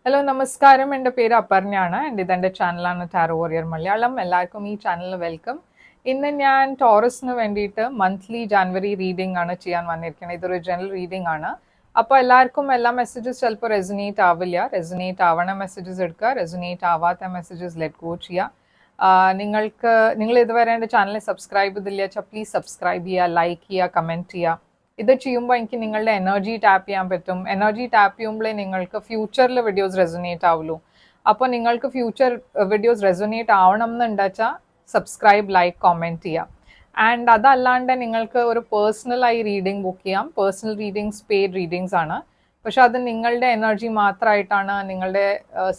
Hello നമസ്കാരം, എൻ്റെ പേര് അപർണയാണ്. ഇതെൻ്റെ ചാനലാണ് ടാരോ വാരിയർ മലയാളം. എല്ലാവർക്കും ഈ ചാനലിൽ വെൽക്കം. ഇന്ന് ഞാൻ ടോറസിന് വേണ്ടിയിട്ട് മന്ത്ലി ജാനുവരി റീഡിംഗ് ആണ് ചെയ്യാൻ വന്നിരിക്കുന്നത്. ഇതൊരു ജനറൽ റീഡിംഗ് ആണ്. അപ്പോൾ എല്ലാവർക്കും എല്ലാ മെസ്സേജസ് ചിലപ്പോൾ റെസൊനേറ്റ് ആവില്ല. റെസൊനേറ്റ് ആവണ മെസ്സേജസ് എടുക്കുക, റെസൊനേറ്റ് ആവാത്ത മെസ്സേജസ് ലെറ്റ് ഗോ ചെയ്യുക. നിങ്ങൾ ഇതുവരെ എൻ്റെ ചാനൽ സബ്സ്ക്രൈബ് ചെയ്തില്ല വെച്ചാൽ പ്ലീസ് സബ്സ്ക്രൈബ് ചെയ്യുക, ലൈക്ക് ചെയ്യുക, കമൻറ്റ് ചെയ്യുക. ഇത് ചെയ്യുമ്പോൾ എനിക്ക് നിങ്ങളുടെ എനർജി ടാപ്പ് ചെയ്യാൻ പറ്റും. എനർജി ടാപ്പ് ചെയ്യുമ്പോഴേ നിങ്ങൾക്ക് ഫ്യൂച്ചറിൽ വീഡിയോസ് റെസൊനേറ്റ് ആവുള്ളൂ. അപ്പോൾ നിങ്ങൾക്ക് ഫ്യൂച്ചർ വീഡിയോസ് റെസൊനേറ്റ് ആവണം എന്നുണ്ടെച്ചാൽ സബ്സ്ക്രൈബ്, ലൈക്ക്, കോമെൻറ്റ് ചെയ്യാം. ആൻഡ് അതല്ലാണ്ട് നിങ്ങൾക്ക് ഒരു പേഴ്സണലായി റീഡിംഗ് ബുക്ക് ചെയ്യാം. പേഴ്സണൽ റീഡിങ്സ് പെയ്ഡ് റീഡിങ്സ് ആണ്. പക്ഷെ അത് നിങ്ങളുടെ എനർജി മാത്രമായിട്ടാണ്, നിങ്ങളുടെ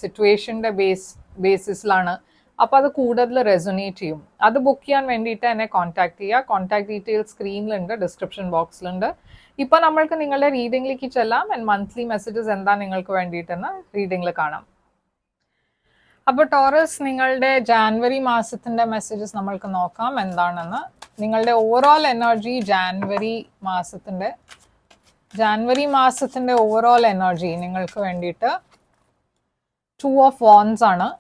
സിറ്റുവേഷൻ്റെ ബേസിസിലാണ്. അപ്പോൾ അത് കൂടുതൽ റെസൊനേറ്റ് ചെയ്യും. അത് ബുക്ക് ചെയ്യാൻ വേണ്ടിയിട്ട് എന്നെ കോൺടാക്ട് ചെയ്യുക. കോൺടാക്ട് ഡീറ്റെയിൽസ് സ്ക്രീനിലുണ്ട്, ഡിസ്ക്രിപ്ഷൻ ബോക്സിലുണ്ട്. ഇപ്പോൾ നമ്മൾക്ക് നിങ്ങളുടെ റീഡിങ്ങിലേക്ക് ചെല്ലാം. ആൻഡ് മന്ത്ലി മെസ്സേജസ് എന്താ നിങ്ങൾക്ക് വേണ്ടിയിട്ടെന്ന് റീഡിങ്ങിൽ കാണാം. അപ്പോൾ ടോറസ്, നിങ്ങളുടെ ജാനുവരി മാസത്തിൻ്റെ മെസ്സേജസ് നമ്മൾക്ക് നോക്കാം എന്താണെന്ന്. നിങ്ങളുടെ ഓവറോൾ എനർജി ജാനുവരി മാസത്തിൻ്റെ ഓവറോൾ എനർജി നിങ്ങൾക്ക് വേണ്ടിയിട്ട് 2 ഓഫ് Wands ആണ്.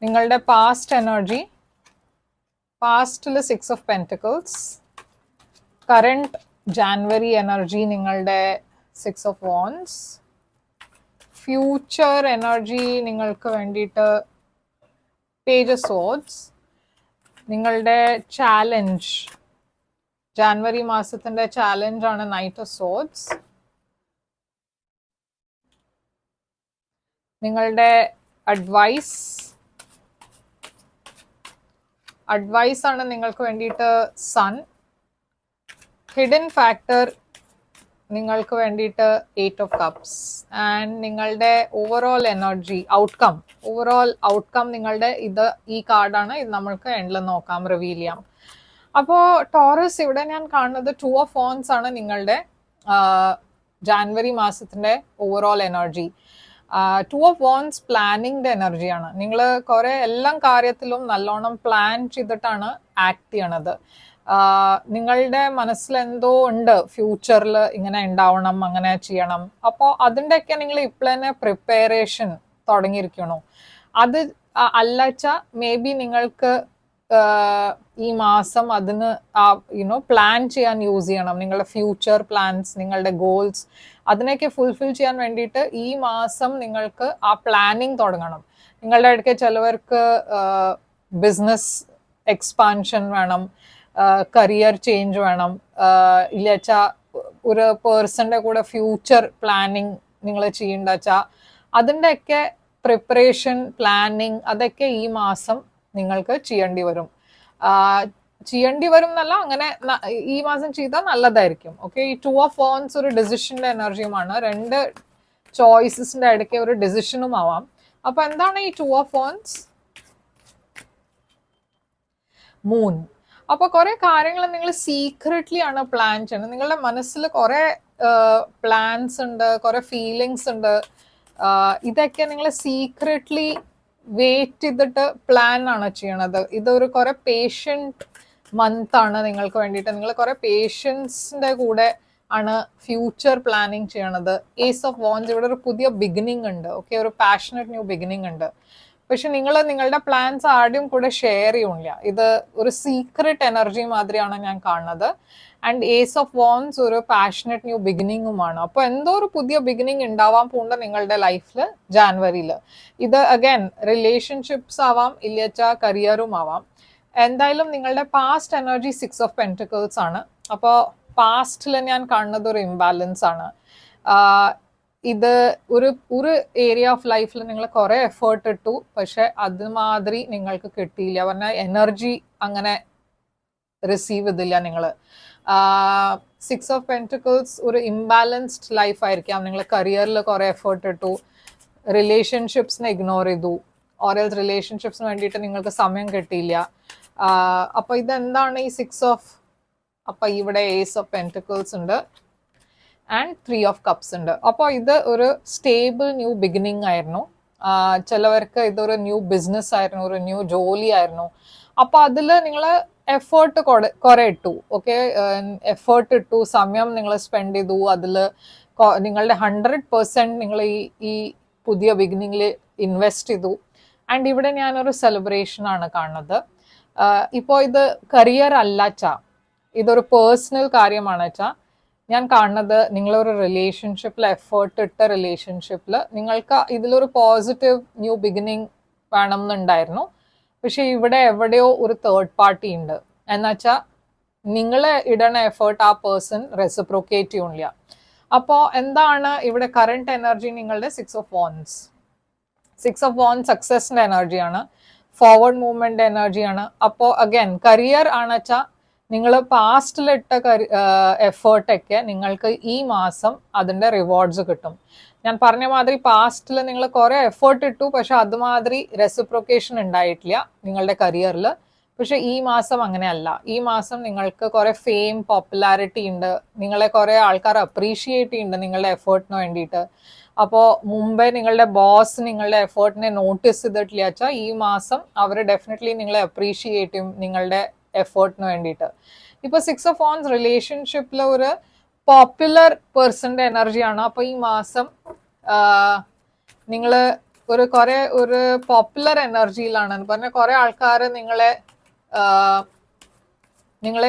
നിങ്ങളുടെ പാസ്റ്റ് എനർജി, പാസ്റ്റിൽ 6 of Pentacles, current January energy നിങ്ങളുടെ 6 ഓഫ് Wands, ഫ്യൂച്ചർ എനർജി നിങ്ങൾക്ക് വേണ്ടിയിട്ട് പേജ് ഓഫ് Swords, നിങ്ങളുടെ ചാലഞ്ച് ജാനുവരി മാസത്തിൻ്റെ ചാലഞ്ച് ആണ് നൈറ്റ് ഓഫ് Swords, നിങ്ങളുടെ അഡ്വൈസ് ആണ് നിങ്ങൾക്ക് വേണ്ടിയിട്ട് സൺ, ഹിഡൻ ഫാക്ടർ നിങ്ങൾക്ക് വേണ്ടിയിട്ട് 8 ഓഫ് കപ്സ്. ആൻഡ് നിങ്ങളുടെ ഓവറോൾ എനർജി ഔട്ട്കം നിങ്ങളുടെ ഈ കാർഡാണ്. ഇത് നമ്മൾക്ക് എൻഡിൽ നോക്കാം, റിവീൽ ചെയ്യാം. അപ്പോൾ ടോറസ്, ഇവിടെ ഞാൻ കാണുന്നത് 2 ഓഫ് Wands ആണ് നിങ്ങളുടെ ജാനുവരി മാസത്തിൻ്റെ ഓവറോൾ എനർജി. 2 ഓഫ് Wands പ്ലാനിങ്ങിൻ്റെ എനർജിയാണ്. നിങ്ങൾ കുറേ എല്ലാ കാര്യത്തിലും നല്ലോണം പ്ലാൻ ചെയ്തിട്ടാണ് ആക്ട് ചെയ്യണത്. നിങ്ങളുടെ മനസ്സിൽ എന്തോ ഉണ്ട്, ഫ്യൂച്ചറിൽ ഇങ്ങനെ ഉണ്ടാവണം, അങ്ങനെ ചെയ്യണം. അപ്പോൾ അതിൻ്റെയൊക്കെ നിങ്ങൾ ഇപ്പോൾ തന്നെ പ്രിപ്പറേഷൻ തുടങ്ങിയിരിക്കണോ. അത് അല്ലച്ച മേ ബി നിങ്ങൾക്ക് ഈ മാസം അതിന് പ്ലാൻ ചെയ്യാൻ യൂസ് ചെയ്യണം. നിങ്ങളുടെ ഫ്യൂച്ചർ പ്ലാൻസ്, നിങ്ങളുടെ ഗോൾസ്, അതിനൊക്കെ ഫുൾഫിൽ ചെയ്യാൻ വേണ്ടിയിട്ട് ഈ മാസം നിങ്ങൾക്ക് ആ പ്ലാനിങ് തുടങ്ങണം. നിങ്ങളുടെ ഇടയ്ക്ക് ചിലവർക്ക് ബിസിനസ് എക്സ്പാൻഷൻ വേണം, കരിയർ ചേഞ്ച് വേണം, ഇല്ലച്ചാ ഒരു പേഴ്സൻ്റെ കൂടെ ഫ്യൂച്ചർ പ്ലാനിങ് നിങ്ങൾ ചെയ്യണ്ടെച്ചാ അതിൻ്റെയൊക്കെ പ്രിപ്പറേഷൻ, പ്ലാനിങ് അതൊക്കെ ഈ മാസം നിങ്ങൾക്ക് ചെയ്യേണ്ടി വരും എന്നല്ല, അങ്ങനെ ഈ മാസം ചെയ്താൽ നല്ലതായിരിക്കും. ഓക്കെ, ഈ 2 ഓഫ് Wands ഒരു ഡിസിഷൻ്റെ എനർജിയുമാണ്. 2 ചോയ്സസിൻ്റെ ഇടയ്ക്ക് ഒരു ഡിസിഷനും ആവാം. അപ്പൊ എന്താണ് ഈ 2 ഓഫ് Wands? മൂൺ. അപ്പൊ കുറെ കാര്യങ്ങൾ നിങ്ങൾ സീക്രട്ട്ലി ആണ് പ്ലാൻ ചെയ്യുന്നത്. നിങ്ങളുടെ മനസ്സിൽ കുറെ പ്ലാൻസ് ഉണ്ട്, കുറെ ഫീലിങ്സ് ഉണ്ട്. ഇതൊക്കെ നിങ്ങൾ സീക്രട്ട്ലി വെയിറ്റ് ചെയ്തിട്ട് പ്ലാൻ ആണ് ചെയ്യണത്. ഇതൊരു കുറെ പേഷ്യൻറ്റ് മന്ത് ആണ് നിങ്ങൾക്ക് വേണ്ടിയിട്ട്. നിങ്ങൾ കുറെ പേഷ്യൻസിന്റെ കൂടെ ആണ് ഫ്യൂച്ചർ പ്ലാനിങ് ചെയ്യണത്. ഏസ് ഓഫ് Wands, ഇവിടെ ഒരു പുതിയ ബിഗിനിങ് ഉണ്ട്. ഓക്കെ, ഒരു പാഷനറ്റ് ന്യൂ ബിഗിനിങ് ഉണ്ട്. പക്ഷെ നിങ്ങളുടെ പ്ലാൻസ് ആദ്യം കൂടെ ഷെയർ ചെയ്യില്ല. ഇത് ഒരു സീക്രട്ട് എനർജി മാതിരിയാണ് ഞാൻ കാണുന്നത്. ആൻഡ് ഏസ് ഓഫ് Wands ഒരു പാഷനറ്റ് ന്യൂ ബിഗിനിങ്ങുമാണ്. അപ്പോൾ എന്തോ ഒരു പുതിയ ബിഗിനിങ് ഉണ്ടാവാൻ പോകുന്ന നിങ്ങളുടെ ലൈഫിൽ ജാനുവരിയിൽ. ഇത് അഗൈൻ റിലേഷൻഷിപ്സ് ആവാം, ഇല്ലച്ചാ കരിയറും ആവാം. എന്തായാലും നിങ്ങളുടെ പാസ്റ്റ് എനർജി 6 ഓഫ് Pentacles ആണ്. അപ്പോൾ പാസ്റ്റിൽ ഞാൻ കാണുന്നത് ഒരു ഇംബാലൻസ് ആണ്. ഇത് ഒരു ഏരിയ ഓഫ് ലൈഫിൽ നിങ്ങൾ കുറെ എഫേർട്ട് ഇട്ടു, പക്ഷെ അതുമാതിരി നിങ്ങൾക്ക് കിട്ടിയില്ല. പറഞ്ഞാൽ എനർജി അങ്ങനെ റിസീവ് ചെയ്തില്ല നിങ്ങൾ. 6 ഓഫ് Pentacles ഒരു ഇംബാലൻസ്ഡ് ലൈഫ് ആയിരിക്കാം. നിങ്ങൾ കരിയറിൽ കുറെ എഫേർട്ട് ഇട്ടു, റിലേഷൻഷിപ്സിനെ ഇഗ്നോർ ചെയ്തു, ഓരോ റിലേഷൻഷിപ്സിന് വേണ്ടിയിട്ട് നിങ്ങൾക്ക് സമയം കിട്ടിയില്ല. അപ്പൊ ഇതെന്താണ് ഈ 6 ഓഫ്? അപ്പൊ ഇവിടെ ഏസ് ഓഫ് Pentacles ഉണ്ട് ആൻഡ് 3 ഓഫ് കപ്സ് ഉണ്ട്. അപ്പോൾ ഇത് ഒരു സ്റ്റേബിൾ ന്യൂ ബിഗിനിങ് ആയിരുന്നു. ചിലവർക്ക് ഇതൊരു ന്യൂ ബിസിനസ് ആയിരുന്നു, ഒരു ന്യൂ ജോലി ആയിരുന്നു. അപ്പൊ അതിൽ നിങ്ങൾ എഫേർട്ട് കുറെ ഇട്ടു. ഓക്കെ, എഫേർട്ട് ഇട്ടു, സമയം നിങ്ങൾ സ്പെൻഡ് ചെയ്തു, അതിൽ നിങ്ങളുടെ 100% നിങ്ങൾ ഈ പുതിയ ബിഗിനിങ്ങിൽ ഇൻവെസ്റ്റ് ചെയ്തു. ആൻഡ് ഇവിടെ ഞാനൊരു സെലിബ്രേഷൻ ആണ് കാണുന്നത്. ഇപ്പോൾ ഇത് കരിയർ അല്ലച്ചാ, ഇതൊരു പേഴ്സണൽ കാര്യമാണ് വെച്ചാ ഞാൻ കാണുന്നത്. നിങ്ങളൊരു റിലേഷൻഷിപ്പിൽ എഫേർട്ട് ഇട്ട റിലേഷൻഷിപ്പിൽ നിങ്ങൾക്ക് ഇതിലൊരു പോസിറ്റീവ് ന്യൂ ബിഗിനിങ് വേണം എന്നുണ്ടായിരുന്നു. പക്ഷെ ഇവിടെ എവിടെയോ ഒരു തേർഡ് പാർട്ടി ഉണ്ട്. എന്നുവെച്ചാൽ നിങ്ങൾ ഇടണ എഫേർട്ട് ആ പേഴ്സൺ റെസിപ്രോക്കേറ്റ് ചെയ്യില്ല. അപ്പോൾ എന്താണ് ഇവിടെ കറണ്ട് എനർജി? നിങ്ങളുടെ 6 of Wands. 6 of Wands സക്സസിന്റെ എനർജിയാണ്, ഫോർവേഡ് മൂവ്മെന്റ് എനർജിയാണ്. അപ്പോൾ അഗൈൻ കരിയർ ആണെച്ചാൽ നിങ്ങൾ പാസ്റ്റിലിട്ട എഫേർട്ടൊക്കെ നിങ്ങൾക്ക് ഈ മാസം അതിൻ്റെ റിവാർഡ്സ് കിട്ടും. ഞാൻ പറഞ്ഞ മാതിരി പാസ്റ്റിൽ നിങ്ങൾ കുറേ എഫേർട്ട് ഇട്ടു, പക്ഷെ അതുമാതിരി റെസിപ്രോക്കേഷൻ ഉണ്ടായിട്ടില്ല നിങ്ങളുടെ കരിയറിൽ. പക്ഷെ ഈ മാസം അങ്ങനെയല്ല. ഈ മാസം നിങ്ങൾക്ക് കുറേ ഫെയിം, പോപ്പുലാരിറ്റി ഉണ്ട്, നിങ്ങളെ കുറേ ആൾക്കാർ അപ്രീഷിയേറ്റ് ചെയ്യുന്നുണ്ട് നിങ്ങളുടെ എഫേർട്ടിന് വേണ്ടിയിട്ട്. അപ്പോൾ മുമ്പേ നിങ്ങളുടെ ബോസ് നിങ്ങളുടെ എഫേർട്ടിനെ നോട്ടീസ് ചെയ്തിട്ടില്ല വെച്ചാൽ ഈ മാസം അവർ ഡെഫിനറ്റ്ലി നിങ്ങളെ അപ്രീഷിയേറ്റ് ചെയ്യും നിങ്ങളുടെ എഫേർട്ടിന് വേണ്ടിയിട്ട്. ഇപ്പൊ 6 of Wands റിലേഷൻഷിപ്പിൽ ഒരു പോപ്പുലർ പേഴ്സന്റെ എനർജിയാണ്. അപ്പൊ ഈ മാസം നിങ്ങൾ ഒരു പോപ്പുലർ എനർജിയിലാണ് പറഞ്ഞ കുറെ ആൾക്കാർ നിങ്ങളെ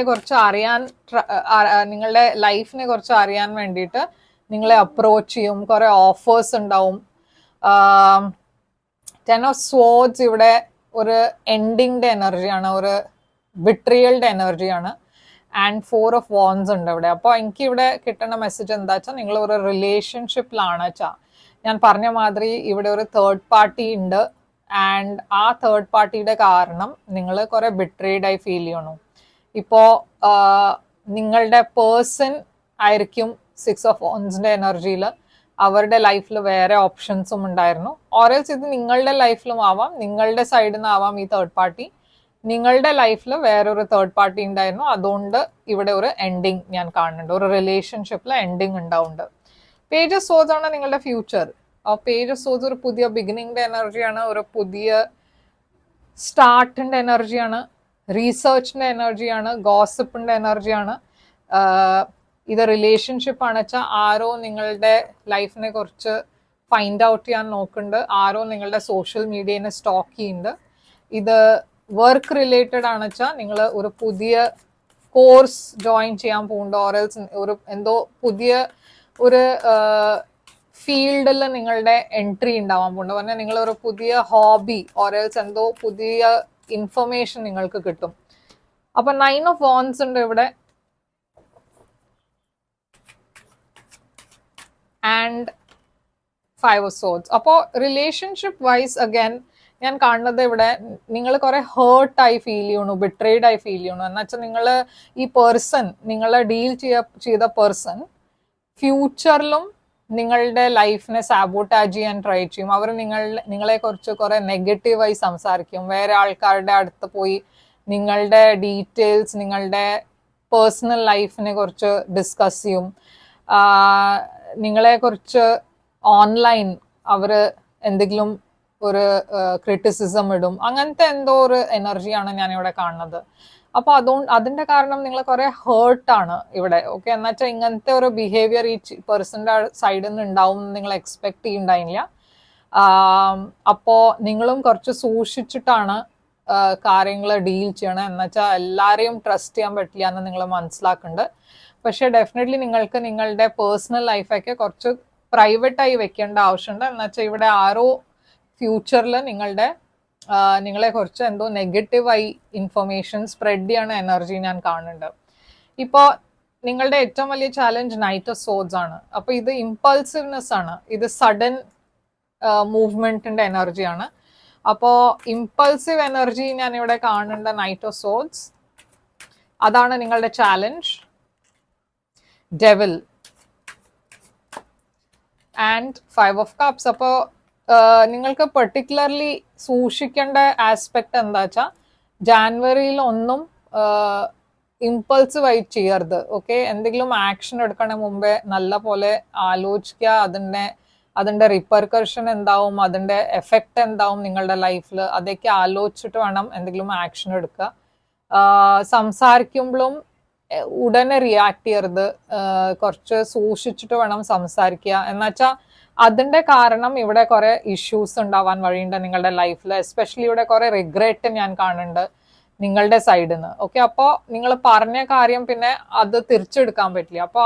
കുറച്ച് അറിയാൻ, നിങ്ങളുടെ ലൈഫിനെ കുറച്ച് അറിയാൻ വേണ്ടിയിട്ട് നിങ്ങളെ അപ്രോച്ച് ചെയ്യും. കുറെ ഓഫേഴ്സ് ഉണ്ടാവും. 10 of Swords ഇവിടെ ഒരു എൻഡിങ്ങിന്റെ എനർജിയാണ്, ഒരു ബിട്രിയലിന്റെ എനർജിയാണ്. ആൻഡ് 4 of Wands ഉണ്ട് ഇവിടെ. അപ്പോൾ എനിക്ക് ഇവിടെ കിട്ടുന്ന മെസ്സേജ് എന്താ വെച്ചാൽ നിങ്ങൾ ഒരു റിലേഷൻഷിപ്പിലാണ് വെച്ചാൽ ഞാൻ പറഞ്ഞ മാതിരി ഇവിടെ ഒരു തേർഡ് പാർട്ടി ഉണ്ട്. ആൻഡ് ആ തേർഡ് പാർട്ടിയുടെ കാരണം നിങ്ങൾ കുറെ ബിട്രേഡായി ഫീൽ ചെയ്യണു. ഇപ്പോൾ നിങ്ങളുടെ പേഴ്സൺ ആയിരിക്കും 6 of Wandsന്റെ എനർജിയിൽ, അവരുടെ ലൈഫിൽ വേറെ ഓപ്ഷൻസും ഉണ്ടായിരുന്നു. ഓരൽസ് ഇത് നിങ്ങളുടെ ലൈഫിലും ആവാം, നിങ്ങളുടെ സൈഡിൽ നിന്ന് ആവാം ഈ തേർഡ് പാർട്ടി. നിങ്ങളുടെ ലൈഫിൽ വേറൊരു തേർഡ് പാർട്ടി ഉണ്ടായിരുന്നു. അതുകൊണ്ട് ഇവിടെ ഒരു എൻഡിങ് ഞാൻ കാണുന്നുണ്ട്, ഒരു റിലേഷൻഷിപ്പിൽ എൻഡിങ് ഉണ്ടാവുന്നുണ്ട്. പേജ് ഓഫ് സോഴ്സ് ആണ് നിങ്ങളുടെ ഫ്യൂച്ചർ. ആ പേജ് ഓഫ് സോഴ്സ് ഒരു പുതിയ ബിഗിനിങ്ങിന്റെ എനർജിയാണ്, ഒരു പുതിയ സ്റ്റാർട്ടിന്റെ എനർജിയാണ്, റീസെർച്ചിന്റെ എനർജിയാണ്, ഗോസിപ്പിന്റെ എനർജിയാണ്. ഇത് റിലേഷൻഷിപ്പ് ആണ് വെച്ചാൽ ആരോ നിങ്ങളുടെ ലൈഫിനെ കുറിച്ച് ഫൈൻഡ് ഔട്ട് ചെയ്യാൻ നോക്കുന്നുണ്ട്, ആരോ നിങ്ങളുടെ സോഷ്യൽ മീഡിയനെ സ്റ്റോക്ക് ചെയ്യുന്നുണ്ട്. ഇത് വർക്ക് റിലേറ്റഡ് ആണ് വെച്ചാൽ നിങ്ങൾ ഒരു പുതിയ കോഴ്സ് ജോയിൻ ചെയ്യാൻ പോകുന്നുണ്ട്, ഓരൽസ് ഒരു എന്തോ പുതിയ ഒരു ഫീൽഡിൽ നിങ്ങളുടെ എൻട്രി ഉണ്ടാവാൻ പോകുന്നുണ്ട്. പറഞ്ഞാൽ നിങ്ങളൊരു പുതിയ ഹോബി ഓരൽസ് എന്തോ പുതിയ ഇൻഫർമേഷൻ നിങ്ങൾക്ക് കിട്ടും. അപ്പൊ 9 of Wands ഉണ്ട് ഇവിടെ. And 5 of Swords. അപ്പോൾ റിലേഷൻഷിപ്പ് വൈസ് അഗൈൻ ഞാൻ കാണുന്നത് ഇവിടെ നിങ്ങൾ കുറെ ഹേർട്ടായി ഫീൽ ചെയ്യണു, ബിട്രേഡ് ആയി ഫീൽ ചെയ്യണു. എന്നുവെച്ചാൽ നിങ്ങൾ ഈ പേഴ്സൺ, നിങ്ങളെ ഡീൽ ചെയ്ത പേഴ്സൺ ഫ്യൂച്ചറിലും നിങ്ങളുടെ ലൈഫിനെ സാബോട്ടാജ് ചെയ്യാൻ ട്രൈ ചെയ്യും. അവർ നിങ്ങളെ കുറിച്ച് കുറെ നെഗറ്റീവായി സംസാരിക്കും. വേറെ ആൾക്കാരുടെ അടുത്ത് പോയി നിങ്ങളുടെ ഡീറ്റെയിൽസ്, നിങ്ങളുടെ പേഴ്സണൽ ലൈഫിനെ കുറിച്ച് ഡിസ്കസ് ചെയ്യും. നിങ്ങളെ കുറിച്ച് ഓൺലൈൻ അവർ എന്തെങ്കിലും ഒരു ക്രിറ്റിസിസം ഇടും. അങ്ങനത്തെ എന്തോ ഒരു എനർജിയാണ് ഞാനിവിടെ കാണുന്നത്. അപ്പോൾ അതിന്റെ കാരണം നിങ്ങൾ കുറെ ഹേർട്ടാണ് ഇവിടെ. ഓക്കെ, എന്നുവെച്ചാൽ ഇങ്ങനത്തെ ഒരു ബിഹേവിയർ ഈ പേഴ്സന്റെ സൈഡിൽ നിന്ന് ഉണ്ടാവും നിങ്ങൾ എക്സ്പെക്ട് ചെയ്യുന്നുണ്ടായില്ല. അപ്പോൾ നിങ്ങളും കുറച്ച് സൂക്ഷിച്ചിട്ടാണ് കാര്യങ്ങൾ ഡീൽ ചെയ്യണം. എന്നുവെച്ചാൽ എല്ലാവരെയും ട്രസ്റ്റ് ചെയ്യാൻ പറ്റില്ല എന്ന് നിങ്ങൾ മനസ്സിലാക്കുന്നുണ്ട്. പക്ഷെ ഡെഫിനറ്റ്ലി നിങ്ങൾക്ക് നിങ്ങളുടെ പേഴ്സണൽ ലൈഫൊക്കെ കുറച്ച് പ്രൈവറ്റായി വെക്കേണ്ട ആവശ്യമുണ്ട്. എന്നുവെച്ചാൽ ഇവിടെ ആരോ ഫ്യൂച്ചറിൽ നിങ്ങളെ കുറിച്ച് എന്തോ നെഗറ്റീവായി ഇൻഫർമേഷൻ സ്പ്രെഡ് ചെയ്യണ എനർജി ഞാൻ കാണുന്നുണ്ട്. ഇപ്പോൾ നിങ്ങളുടെ ഏറ്റവും വലിയ ചാലഞ്ച് നൈറ്റ് ഓഫ് സോഡ്സ് ആണ്. അപ്പോൾ ഇത് ഇമ്പൾസീവ്നെസ് ആണ്, ഇത് സഡൻ മൂവ്മെന്റിന്റെ എനർജിയാണ്. അപ്പോൾ ഇമ്പൾസീവ് എനർജി ഞാൻ ഇവിടെ കാണുന്നുണ്ട് നൈറ്റ് ഓഫ് സോഡ്സ്. അതാണ് നിങ്ങളുടെ challenge. Devil and 5 of Cups. അപ്പോൾ നിങ്ങൾക്ക് പെർട്ടിക്കുലർലി സൂക്ഷിക്കേണ്ട ആസ്പെക്ട് എന്താ വെച്ചാൽ ജാനുവരിയിൽ ഒന്നും ഇമ്പൾസീവായി ചെയ്യരുത്. ഓക്കെ, എന്തെങ്കിലും ആക്ഷൻ എടുക്കണ മുമ്പേ നല്ല പോലെ ആലോചിക്കുക. അതിൻ്റെ റിപ്പർക്കർഷൻ എന്താവും, അതിൻ്റെ എഫക്റ്റ് എന്താവും നിങ്ങളുടെ ലൈഫിൽ, അതൊക്കെ ആലോചിച്ചിട്ട് വേണം എന്തെങ്കിലും ആക്ഷൻ എടുക്കുക. സംസാരിക്കുമ്പോഴും ഉടനെ റിയാക്ട് ചെയ്യരുത്, കുറച്ച് സൂക്ഷിച്ചിട്ട് വേണം സംസാരിക്കുക. എന്നുവെച്ചാൽ അതിന്റെ കാരണം ഇവിടെ കുറെ ഇഷ്യൂസ് ഉണ്ടാവാൻ വഴിയുണ്ട് നിങ്ങളുടെ ലൈഫിൽ. എസ്പെഷ്യലി ഇവിടെ കുറെ റിഗ്രറ്റ് ഞാൻ കാണുന്നുണ്ട് നിങ്ങളുടെ സൈഡിൽ നിന്ന്. ഓക്കെ, അപ്പോൾ നിങ്ങൾ പറഞ്ഞ കാര്യം പിന്നെ അത് തിരിച്ചെടുക്കാൻ പറ്റില്ല. അപ്പോൾ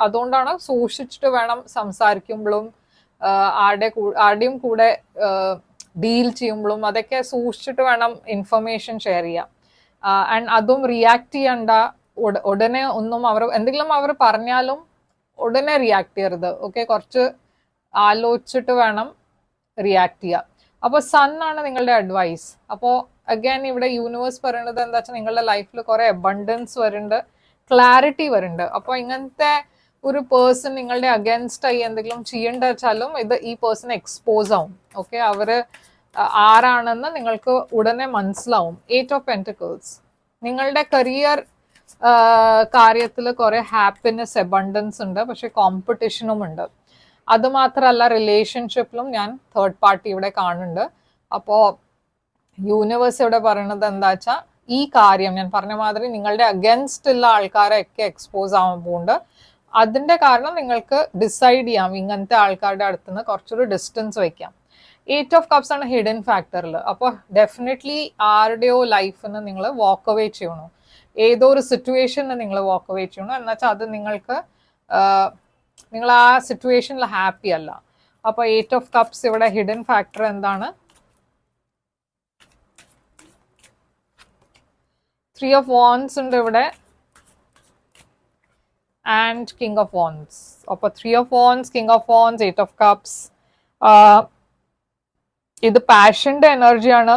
അതുകൊണ്ടാണ് സൂക്ഷിച്ചിട്ട് വേണം സംസാരിക്കുമ്പോഴും ആരുടെയും കൂടെ ഡീൽ ചെയ്യുമ്പോഴും അതൊക്കെ സൂക്ഷിച്ചിട്ട് വേണം ഇൻഫർമേഷൻ ഷെയർ ചെയ്യാം. ആൻഡ് അതും റിയാക്ട് ചെയ്യണ്ട ഉടനെ ഒന്നും. എന്തെങ്കിലും അവർ പറഞ്ഞാലും ഉടനെ റിയാക്ട് ചെയ്യരുത്. ഓക്കെ, കുറച്ച് ആലോചിച്ചിട്ട് വേണം റിയാക്ട് ചെയ്യാം. അപ്പോൾ സൺ ആണ് നിങ്ങളുടെ അഡ്വൈസ്. അപ്പോൾ അഗൈൻ ഇവിടെ യൂണിവേഴ്സ് പറയുന്നത് എന്താ വെച്ചാൽ നിങ്ങളുടെ ലൈഫിൽ കുറെ അബണ്ടൻസ് വരുന്നുണ്ട്, ക്ലാരിറ്റി വരുന്നുണ്ട്. അപ്പോൾ ഇങ്ങനത്തെ ഒരു പേഴ്സൺ നിങ്ങളുടെ അഗൻസ്റ്റ് ആയി എന്തെങ്കിലും ചെയ്യേണ്ട വെച്ചാലും ഈ പേഴ്സൺ എക്സ്പോസ് ആവും. ഓക്കെ, അവര് ആരാണെന്ന് നിങ്ങൾക്ക് ഉടനെ മനസ്സിലാവും. 8 ഓഫ് പെന്റിക്കിൾസ് നിങ്ങളുടെ കരിയർ കാര്യത്തിൽ കുറെ ഹാപ്പിനെസ് അബണ്ടൻസ് ഉണ്ട്, പക്ഷെ കോമ്പറ്റീഷനും ഉണ്ട്. അത് മാത്രമല്ല റിലേഷൻഷിപ്പിലും ഞാൻ തേർഡ് പാർട്ടി ഇവിടെ കാണുന്നുണ്ട്. അപ്പോൾ യൂണിവേഴ്സ് ഇവിടെ പറയുന്നത് എന്താ വെച്ചാൽ ഈ കാര്യം ഞാൻ പറഞ്ഞ മാതിരി നിങ്ങളുടെ അഗൻസ്റ്റ് ഉള്ള ആൾക്കാരൊക്കെ എക്സ്പോസ് ആകുമ്പോൾ അതിന്റെ കാരണം നിങ്ങൾക്ക് ഡിസൈഡ് ചെയ്യാം ഇങ്ങനത്തെ ആൾക്കാരുടെ അടുത്ത് നിന്ന് കുറച്ചൊരു ഡിസ്റ്റൻസ് വയ്ക്കാം. 8 ഓഫ് കപ്സ് ആണ് ഹിഡൻ ഫാക്ടറിൽ. അപ്പോൾ ഡെഫിനറ്റ്ലി ആരുടെയോ ലൈഫിൽ നിന്ന് നിങ്ങൾ വാക്ക് അവേ ചെയ്യണം, ഏതോ ഒരു സിറ്റുവേഷനിൽ നിങ്ങൾ വാക്ക് അവേ ചെയ്യണം. എന്നുവെച്ചാൽ അത് നിങ്ങൾ ആ സിറ്റുവേഷനിൽ ഹാപ്പി അല്ല. അപ്പോൾ 8 ഓഫ് കപ്സ് ഇവിടെ ഹിഡൻ ഫാക്ടർ എന്താണ്? 3 ഓഫ് വാൻഡ്സ് ഉണ്ട് ഇവിടെ ആൻഡ് കിങ് ഓഫ് വാൻഡ്സ്. അപ്പോൾ 3 of wands, king of wands, 8 of cups. ഇത് പാഷന്റെ എനർജിയാണ്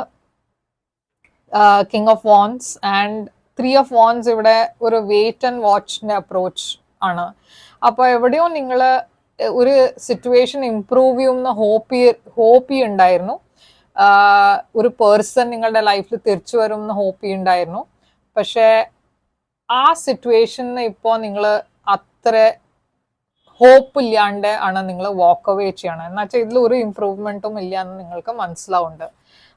king of wands. And 3 of wands ഇവിടെ ഒരു വെയിറ്റ് ആൻഡ് വാച്ചിന്റെ അപ്രോച്ച് ആണ്. അപ്പോൾ എവിടെയോ നിങ്ങൾ ഒരു സിറ്റുവേഷൻ ഇംപ്രൂവ് ചെയ്യുമെന്ന് ഹോപ്പ് ചെയ്യുന്നുണ്ടായിരുന്നു. ഒരു പേഴ്സൺ നിങ്ങളുടെ ലൈഫിൽ തിരിച്ചു വരും എന്ന് ഹോപ്പ് ചെയ്യുന്നുണ്ടായിരുന്നു. പക്ഷേ ആ സിറ്റുവേഷന് ഇപ്പോൾ നിങ്ങൾ അത്ര ഹോപ്പ് ഇല്ലാണ്ട് ആണ് നിങ്ങൾ വാക്ക് അവേ ചെയ്യണം. എന്നുവെച്ചാൽ ഇതിൽ ഒരു ഇംപ്രൂവ്മെന്റും ഇല്ല എന്ന് നിങ്ങൾക്ക് മനസ്സിലാവുന്നുണ്ട്.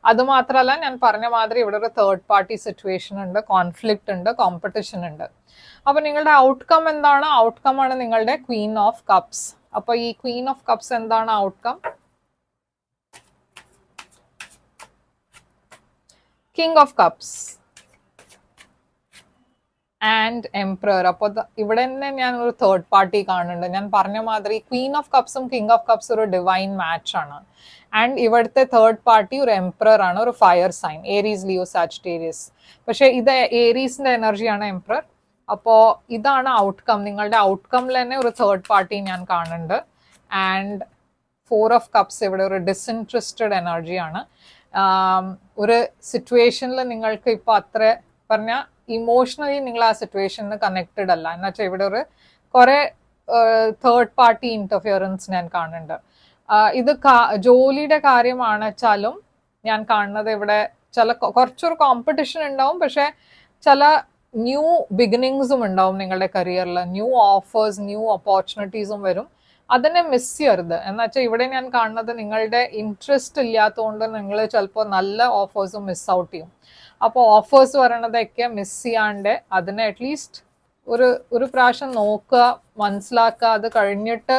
അതുമാത്രമല്ല ഞാൻ പറഞ്ഞ മാതിരി ഇവിടെ ഒരു തേർഡ് പാർട്ടി സിറ്റുവേഷൻ ഉണ്ട്, കോൺഫ്ലിക്റ്റ് ഉണ്ട്, കോമ്പറ്റീഷൻ ഉണ്ട്. അപ്പൊ നിങ്ങളുടെ ഔട്ട്കം എന്താണ്? ഔട്ട്കം ആണ് നിങ്ങളുടെ ക്വീൻ ഓഫ് കപ്സ്. അപ്പൊ ഈ ക്വീൻ ഓഫ് കപ്സ് എന്താണ് outcome? King of cups and emperor. അപ്പോൾ ഇവിടെ തന്നെ ഞാൻ ഒരു തേർഡ് പാർട്ടി കാണുന്നുണ്ട്. ഞാൻ പറഞ്ഞ മാതിരി ക്വീൻ ഓഫ് കപ്സും കിങ് ഓഫ് കപ്സും ഒരു ഡിവൈൻ മാച്ച് ആണ്. ആൻഡ് ഇവിടുത്തെ തേർഡ് പാർട്ടി ഒരു എംപറർ ആണ്, ഒരു fire sign, Aries, Leo, Sagittarius. പക്ഷെ ഇത് ഏരീസിന്റെ എനർജിയാണ് എംപറർ. അപ്പോൾ ഇതാണ് ഔട്ട്കം. നിങ്ങളുടെ ഔട്ട്കമിൽ തന്നെ ഒരു തേർഡ് പാർട്ടി ഞാൻ കാണുന്നുണ്ട്. ആൻഡ് 4 ഓഫ് കപ്സ് ഇവിടെ ഒരു ഡിസ്ഇൻട്രസ്റ്റഡ് എനർജിയാണ്. ഒരു സിറ്റുവേഷനിൽ നിങ്ങൾക്ക് ഇപ്പോൾ അത്ര പറഞ്ഞ ഇമോഷണലി നിങ്ങൾ ആ സിറ്റുവേഷന് കണക്റ്റഡ് അല്ല. എന്നുവെച്ചാൽ ഇവിടെ ഒരു കുറെ തേർഡ് പാർട്ടി ഇന്റർഫിയറൻസ് ഞാൻ കാണുന്നുണ്ട്. ഇത് ജോലിയുടെ കാര്യമാണ് വെച്ചാലും ഞാൻ കാണുന്നത് ഇവിടെ കുറച്ചൊരു കോമ്പറ്റീഷൻ ഉണ്ടാവും, പക്ഷെ ചില ന്യൂ ബിഗിനിങ്സും ഉണ്ടാവും നിങ്ങളുടെ കരിയറിൽ. ന്യൂ ഓഫേഴ്സ്, ന്യൂ ഓപ്പർച്യൂണിറ്റീസും വരും. അതിനെ മിസ് ചെയ്യരുത്. എന്നുവെച്ചാൽ ഇവിടെ ഞാൻ കാണുന്നത് നിങ്ങളുടെ ഇൻട്രസ്റ്റ് ഇല്ലാത്തതുകൊണ്ട് നിങ്ങൾ ചിലപ്പോൾ നല്ല ഓഫേഴ്സും മിസ് ഔട്ട് ചെയ്യും. അപ്പോൾ ഓഫേഴ്സ് പറയണതൊക്കെ മിസ് ചെയ്യാണ്ട് അതിനെ അറ്റ്ലീസ്റ്റ് ഒരു പ്രാവശ്യം നോക്കുക, മനസ്സിലാക്കുക. അത് കഴിഞ്ഞിട്ട്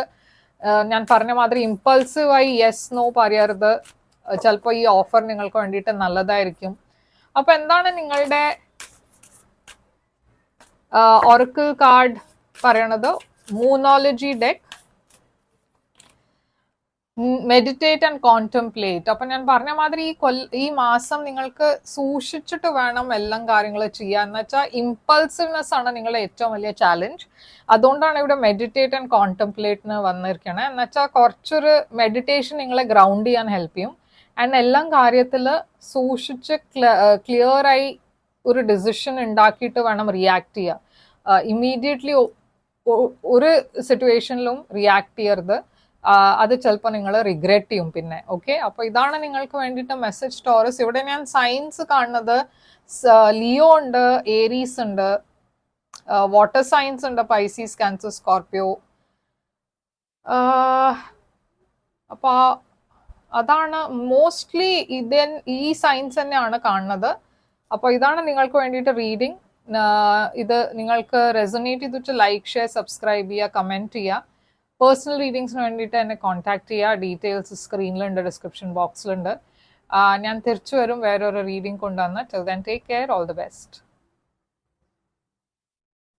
ഞാൻ പറഞ്ഞ മാതിരി ഇമ്പൾസീവായി യെസ് നോ പറയരുത്. ചിലപ്പോൾ ഈ ഓഫർ നിങ്ങൾക്ക് വേണ്ടിയിട്ട് നല്ലതായിരിക്കും. അപ്പൊ എന്താണ് നിങ്ങളുടെ ഒറക്കിൾ കാർഡ് പറയണത്? മൂണോളജി ഡെക്ക്, മെഡിറ്റേറ്റ് ആൻഡ് കോൺടെംപ്ലേറ്റ്. അപ്പൊ ഞാൻ പറഞ്ഞ മാതിരി ഈ മാസം നിങ്ങൾക്ക് സൂക്ഷിച്ചിട്ട് വേണം എല്ലാം കാര്യങ്ങൾ ചെയ്യാൻ. എന്ന് വെച്ചാൽ ഇമ്പൾസീവ്നെസ് ആണ് നിങ്ങളുടെ ഏറ്റവും വലിയ ചാലഞ്ച്. അതുകൊണ്ടാണ് ഇവിടെ മെഡിറ്റേറ്റ് ആൻഡ് കോൺടെംപ്ലേറ്റിന് വന്നിരിക്കണേ. എന്ന് വെച്ചാൽ കുറച്ചൊരു മെഡിറ്റേഷൻ നിങ്ങളെ ഗ്രൗണ്ട് ചെയ്യാൻ ഹെൽപ്പ് ചെയ്യും. ആൻഡ് എല്ലാം കാര്യത്തിൽ സൂക്ഷിച്ച് ക്ലിയറായി ഒരു ഡിസിഷൻ ഉണ്ടാക്കിയിട്ട് വേണം റിയാക്ട് ചെയ്യുക. ഇമ്മീഡിയറ്റ്ലി ഒരു സിറ്റുവേഷനിലും റിയാക്ട് ചെയ്യരുത്. അത് ചിലപ്പോൾ നിങ്ങൾ റിഗ്രറ്റ് ചെയ്യും പിന്നെ. ഓക്കെ, അപ്പോൾ ഇതാണ് നിങ്ങൾക്ക് വേണ്ടിയിട്ട് മെസ്സേജ് ടോറസ്. ഇവിടെ ഞാൻ സൈൻസ് കാണുന്നത് ലിയോ ഉണ്ട്, ഏരീസ് ഉണ്ട്, വാട്ടർ സൈൻസ് ഉണ്ട്, പൈസീസ്, ക്യാൻസർ, സ്കോർപ്പിയോ. അപ്പോൾ അതാണ് മോസ്റ്റ്ലി ഈ സൈൻസ് തന്നെയാണ് കാണുന്നത്. അപ്പോൾ ഇതാണ് നിങ്ങൾക്ക് വേണ്ടിയിട്ട് റീഡിങ്. ഇത് നിങ്ങൾക്ക് റെസൊനേറ്റ് ചെയ്തിട്ട് ലൈക്ക് ഷെയർ സബ്സ്ക്രൈബ് ചെയ്യുക, കമൻറ്റ് ചെയ്യുക. പേഴ്സണൽ റീഡിങ്സിന് വേണ്ടിയിട്ട് എന്നെ കോൺടാക്ട് ചെയ്യുക. ഡീറ്റെയിൽസ് സ്ക്രീനിലുണ്ട്, ഡിസ്ക്രിപ്ഷൻ ബോക്സിലുണ്ട്. ഞാൻ തിരിച്ചു വരും വേറൊരു റീഡിംഗ് കൊണ്ടുവന്ന്. Till then take care, all the best.